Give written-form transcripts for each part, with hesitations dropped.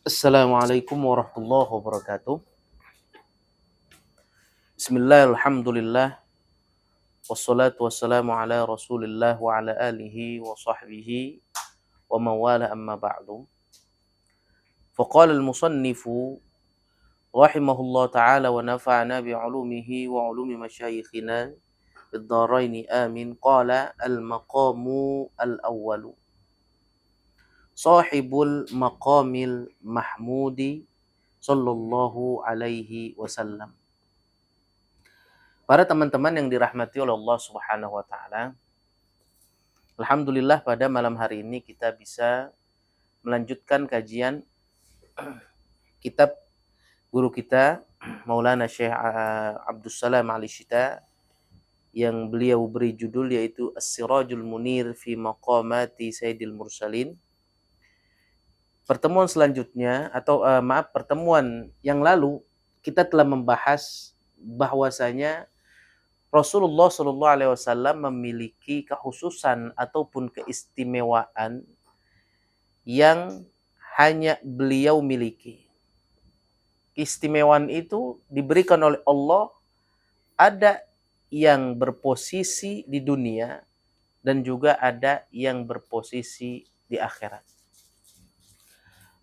Assalamualaikum warahmatullahi wabarakatuh. Bismillah, alhamdulillah, wassalatu wassalamu ala rasulillah wa ala alihi wa sahbihi wa mawala amma ba'du. Faqala al-musannifu rahimahullah ta'ala wa nafa'ana bi'ulumihi wa ulumi masyayikhina bid-dharaini amin. Qala al-maqamu al-awwalu sahibul maqamil mahmudi sallallahu alaihi wasallam. Para teman-teman yang dirahmati oleh Allah Subhanahu wa taala, alhamdulillah pada malam hari ini kita bisa melanjutkan kajian kitab guru kita Maulana Syekh Abdus Salam Al-Syita yang beliau beri judul yaitu As-Sirajul Munir fi Maqamati Sayyidil Mursalin. Pertemuan selanjutnya pertemuan yang lalu kita telah membahas bahwasanya Rasulullah Shallallahu Alaihi Wasallam memiliki kekhususan ataupun keistimewaan yang hanya beliau miliki. Keistimewaan itu diberikan oleh Allah, ada yang berposisi di dunia dan juga ada yang berposisi di akhirat.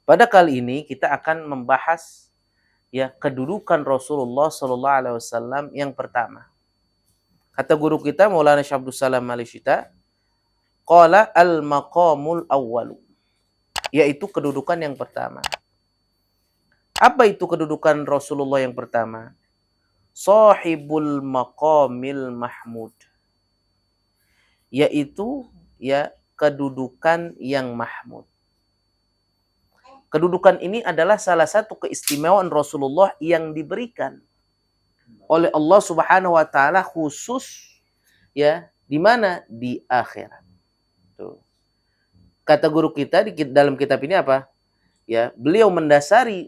Pada kali ini kita akan membahas kedudukan Rasulullah Shallallahu Alaihi Wasallam yang pertama. Kata guru kita Maulana Syekh Abdus Salam Al-Syita, qala al-maqamul awwalu, yaitu kedudukan yang pertama. Apa itu kedudukan Rasulullah yang pertama? Sahibul maqamil mahmud, yaitu kedudukan yang mahmud. Kedudukan ini adalah salah satu keistimewaan Rasulullah yang diberikan oleh Allah Subhanahu wa taala khusus di mana? Di akhirat. Tuh. Kata guru kita dalam kitab ini apa? Beliau mendasari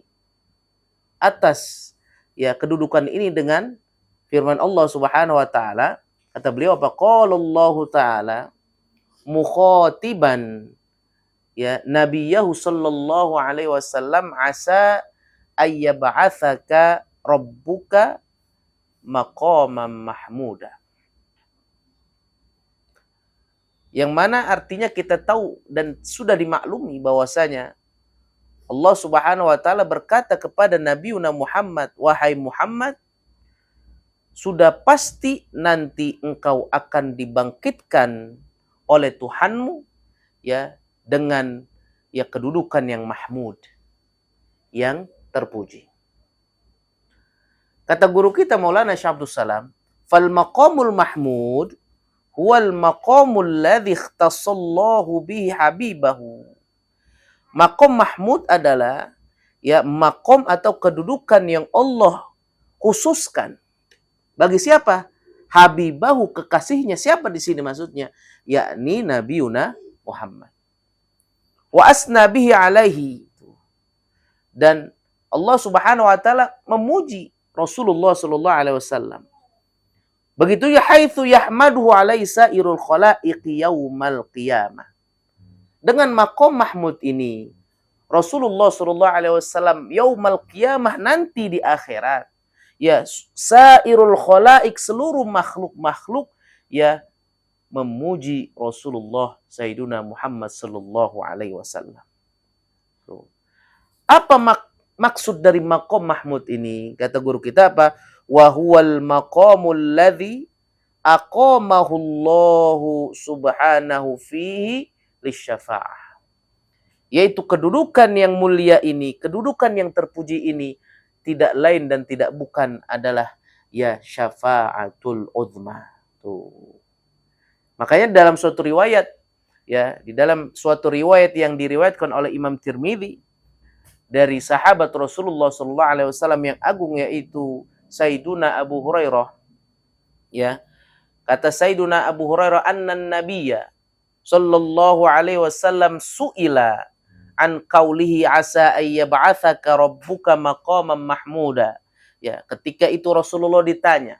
atas kedudukan ini dengan firman Allah Subhanahu wa taala. Kata beliau apa? Qala Allah taala mukhatiban nabiyahu sallallahu alaihi wasallam asa ayyab'atsaka rabbuka maqaman mahmuda. Yang mana artinya kita tahu dan sudah dimaklumi bahwasanya Allah Subhanahu wa taala berkata kepada Nabiuna Muhammad, wahai Muhammad, sudah pasti nanti engkau akan dibangkitkan oleh Tuhanmu dengan kedudukan yang mahmud, yang terpuji. Kata guru kita Maulana Syekh Abdus Salam, fal maqamul mahmud huwal maqamul ladzi ikhtassallahu bihi habibahu. Maqam mahmud adalah maqam atau kedudukan yang Allah khususkan bagi siapa? Habibahu, kekasihnya. Siapa di sini maksudnya? Yakni Nabiuna Muhammad. Wa asna bihi alaihi, dan Allah Subhanahu wa taala memuji Rasulullah sallallahu alaihi wasallam. Begitu haitsu yahmaduhu alaihi sairul khalaiqi yaumal qiyamah. Dengan maqam mahmud ini Rasulullah sallallahu alaihi wasallam yaumal qiyamah, nanti di akhirat, sairul khalaiq, seluruh makhluk-makhluk memuji Rasulullah Sayyiduna Muhammad sallallahu alaihi wasallam. Apa maksud dari maqam mahmud ini? Kata guru kita apa? Wa huwal maqamul ladzi aqamahu Allah subhanahu fihi lisyafa'ah. Yaitu kedudukan yang mulia ini, kedudukan yang terpuji ini tidak lain dan tidak bukan adalah syafa'atul uzma. Tuh. Makanya dalam suatu riwayat, di dalam suatu riwayat yang diriwayatkan oleh Imam Tirmidzi dari sahabat Rasulullah sallallahu alaihi wasallam yang agung, yaitu Sayyiduna Abu Hurairah. Kata Sayyiduna Abu Hurairah, annan nabiyya sallallahu alaihi wasallam su'ila an qaulihi asa ayyab'atsaka rabbuka maqaman mahmuda. Ketika itu Rasulullah ditanya,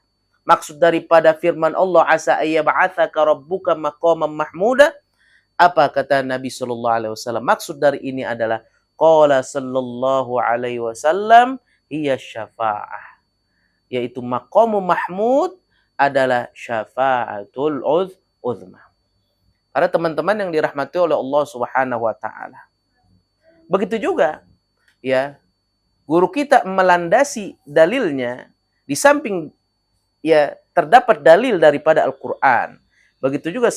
maksud daripada firman Allah asa ayyab'atsaka rabbuka maqaman mahmuda, apa kata Nabi sallallahu alaihi wasallam? Maksud dari ini adalah qala sallallahu alaihi wasallam hiya syafa'ah, yaitu maqamu mahmud adalah syafa'atul uzma. Para teman-teman yang dirahmati oleh Allah Subhanahu wa taala. Begitu juga ya, guru kita melandasi dalilnya di samping ya terdapat dalil daripada Al-Qur'an. Begitu juga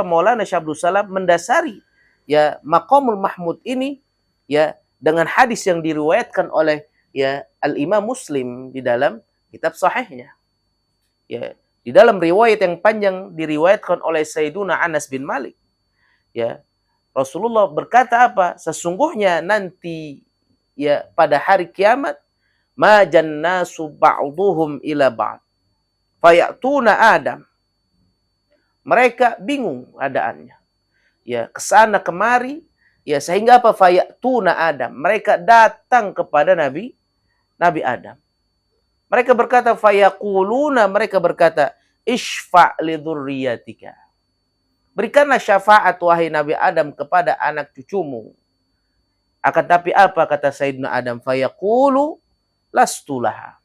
Maulana Syekh Abdul Salam mendasari ya maqamul mahmud ini ya dengan hadis yang diriwayatkan oleh ya Al-Imam Muslim di dalam kitab sahihnya. Ya, di dalam riwayat yang panjang diriwayatkan oleh Sayyiduna Anas bin Malik. Ya, Rasulullah berkata apa? Sesungguhnya nanti ya pada hari kiamat ma jannasu ba'duhum ila ba'd. Fayatuna Adam. Mereka bingung keadaannya. Ya, kesana kemari ya sehingga apa? Fayatuna Adam. Mereka datang kepada Nabi Adam. Mereka berkata fayaquluna, mereka berkata isfa' li dzurriyyatika. Berikanlah syafaat wahai Nabi Adam kepada anak cucumu. Akan tapi apa kata Sayyidina Adam? Fayaqulu lastu laha.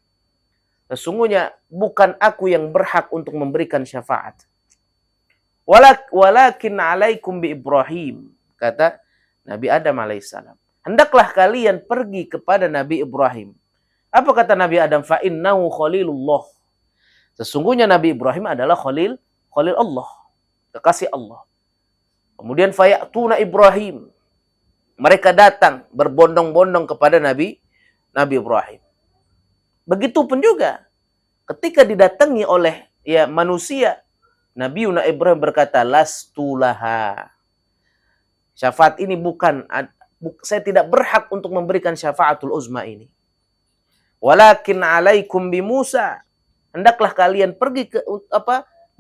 Sesungguhnya bukan aku yang berhak untuk memberikan syafaat. Walakin alaikum bi Ibrahim, kata Nabi Adam alaihissalam. Hendaklah kalian pergi kepada Nabi Ibrahim. Apa kata Nabi Adam? Fa innahu khalilullah. Sesungguhnya Nabi Ibrahim adalah khalil Allah, kekasih Allah. Kemudian fayatuna Ibrahim. Mereka datang berbondong-bondong kepada Nabi Ibrahim. Begitupun juga ketika didatangi oleh ya manusia, Nabi Ibrahim berkata lastulaha. Syafaat ini saya tidak berhak untuk memberikan syafaatul uzma ini. Walakin alaikum bi Musa. Hendaklah kalian pergi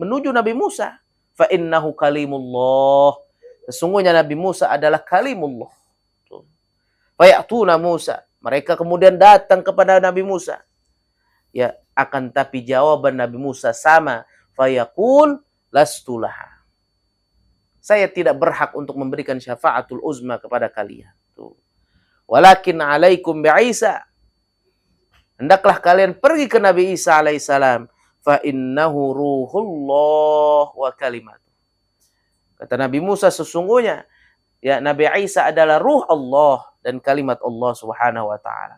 menuju Nabi Musa. Fa innahu kalimullah. Sesungguhnya Nabi Musa adalah kalimullah. Fayatuna Musa. Mereka kemudian datang kepada Nabi Musa. Ya, akan tapi jawaban Nabi Musa sama. Fayaqul lastulaha. Saya tidak berhak untuk memberikan syafaatul uzma kepada kalian. Walakin alaikum bi Isa. Hendaklah kalian pergi ke Nabi Isa alaihissalam. Fa innahu ruhullah wa kalimatuh. Kata Nabi Musa, sesungguhnya ya Nabi Isa adalah ruh Allah dan kalimat Allah Subhanahu wa taala.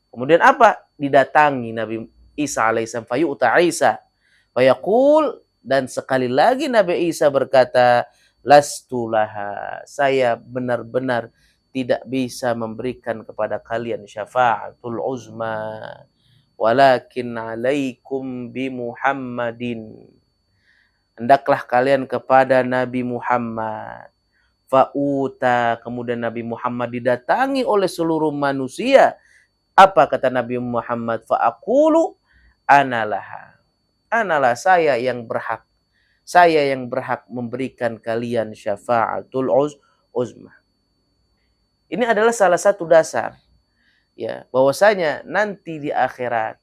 Kemudian apa? Didatangi Nabi Isa alaihissalam. Fayu'ta Isa. Fayaqul, dan sekali lagi Nabi Isa berkata, lastulaha. Saya benar-benar tidak bisa memberikan kepada kalian syafaatul uzma. Walakin alaikum bi Muhammadin. Hendaklah kalian kepada Nabi Muhammad. Fa'uta, kemudian Nabi Muhammad didatangi oleh seluruh manusia. Apa kata Nabi Muhammad? Fa'aqulu analaha. Analah saya yang berhak. Saya yang berhak memberikan kalian syafaatul uzma. Ini adalah salah satu dasar ya bahwasanya nanti di akhirat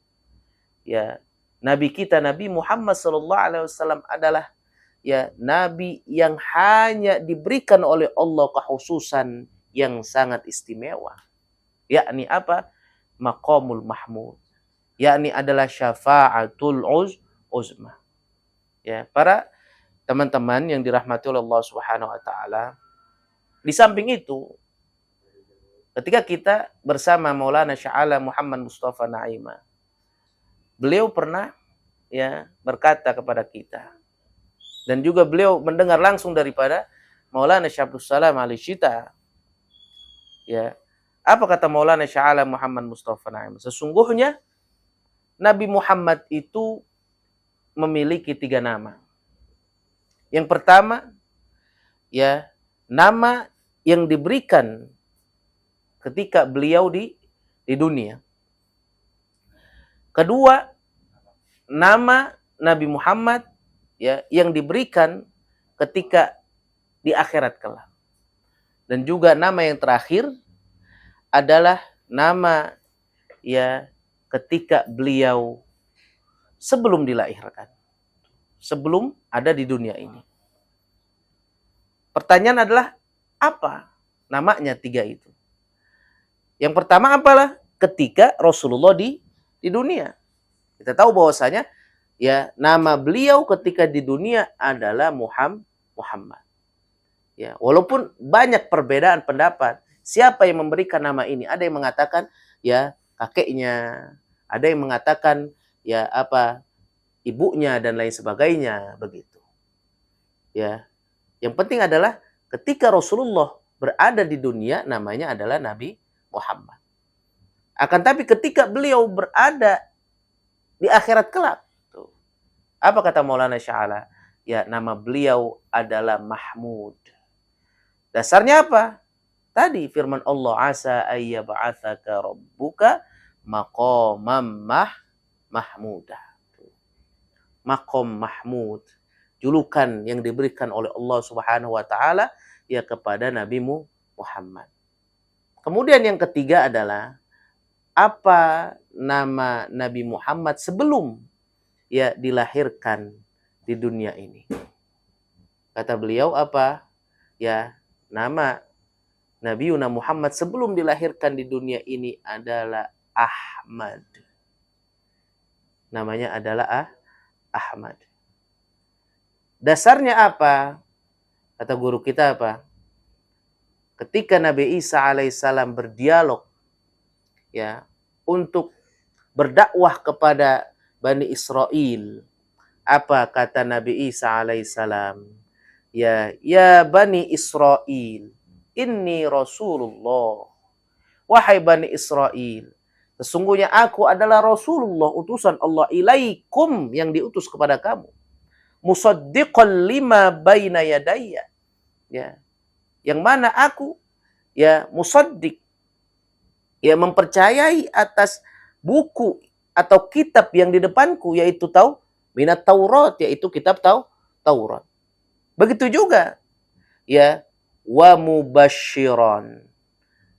ya nabi kita Nabi Muhammad sallallahu alaihi wasallam adalah ya nabi yang hanya diberikan oleh Allah kekhususan yang sangat istimewa, yakni apa? Maqamul mahmud, yakni adalah syafaatul uzma. Ya, para teman-teman yang dirahmati oleh Allah Subhanahu wa taala, di samping itu ketika kita bersama Maulana Sya'ala Muhammad Mustafa Naima, beliau pernah ya berkata kepada kita, dan juga beliau mendengar langsung daripada Maulana Syekh Abdul Salam Al-Syita. Ya, apa kata Maulana Sya'ala Muhammad Mustafa Naima? Sesungguhnya Nabi Muhammad itu memiliki 3 nama. Yang pertama, ya, nama yang diberikan ketika beliau di dunia. Kedua, nama Nabi Muhammad ya yang diberikan ketika di akhirat kelak. Dan juga nama yang terakhir adalah nama ya ketika beliau sebelum dilahirkan, sebelum ada di dunia ini. Pertanyaan adalah apa namanya 3 itu? Yang pertama apalah? Ketika Rasulullah di dunia. Kita tahu bahwasanya ya nama beliau ketika di dunia adalah Muhammad. Ya, walaupun banyak perbedaan pendapat, siapa yang memberikan nama ini? Ada yang mengatakan ya kakeknya, ada yang mengatakan ya apa ibunya dan lain sebagainya begitu. Ya. Yang penting adalah ketika Rasulullah berada di dunia namanya adalah Nabi Muhammad. Akan tapi ketika beliau berada di akhirat kelak, tuh, apa kata Maulana Sya'ala? Ya, nama beliau adalah Mahmud. Dasarnya apa? Tadi firman Allah, asa ayyab'atsaka rabbuka maqamam mahmudah. Maqam Mahmud, julukan yang diberikan oleh Allah Subhanahu wa taala ya kepada Nabi Muhammad. Kemudian yang ketiga adalah apa nama Nabi Muhammad sebelum ya dilahirkan di dunia ini. Kata beliau apa? Ya, nama Nabi Muhammad sebelum dilahirkan di dunia ini adalah Ahmad. Namanya adalah Ahmad. Dasarnya apa? Kata guru kita apa? Ketika Nabi Isa alaihissalam berdialog ya untuk berdakwah kepada Bani Israel, apa kata Nabi Isa alaihissalam? Ya Bani Israel, inni Rasulullah. Wahai Bani Israel, sesungguhnya aku adalah Rasulullah, utusan Allah ilaikum yang diutus kepada kamu. Musaddiqan lima baina yadayya. Ya. Yang mana aku ya musaddiq ya mempercayai atas buku atau kitab yang di depanku yaitu minat Taurat, yaitu kitab Taurat. Begitu juga ya wa mubasyiran.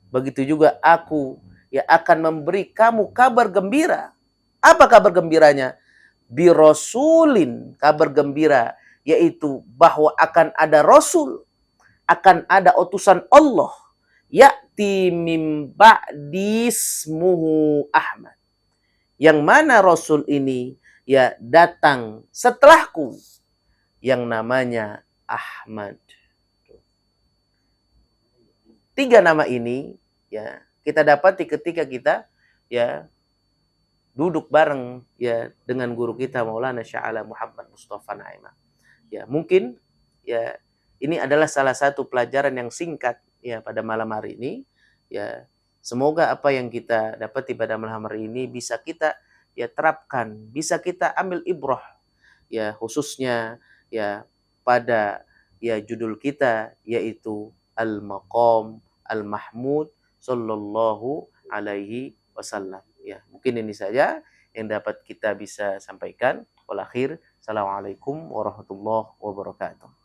Begitu juga aku ya akan memberi kamu kabar gembira. Apa kabar gembiranya? Birasulin, kabar gembira, yaitu bahwa akan ada Rasul, akan ada utusan Allah, ya'ti mim ba'di ismuhu Ahmad. Yang mana Rasul ini ya datang setelahku, yang namanya Ahmad. 3 nama ini ya kita dapati ketika kita ya duduk bareng ya dengan guru kita Maulana Sya'ala Muhammad Mustafa Naimah. Ya, mungkin ya ini adalah salah satu pelajaran yang singkat ya pada malam hari ini. Ya, semoga apa yang kita dapati pada malam hari ini bisa kita ya terapkan, bisa kita ambil ibrah ya khususnya ya pada ya judul kita yaitu Al-Maqam Al-Mahmud sallallahu alaihi wasallam. Ya, mungkin ini saja yang dapat kita bisa sampaikan. Wal akhir, assalamualaikum warahmatullahi wabarakatuh.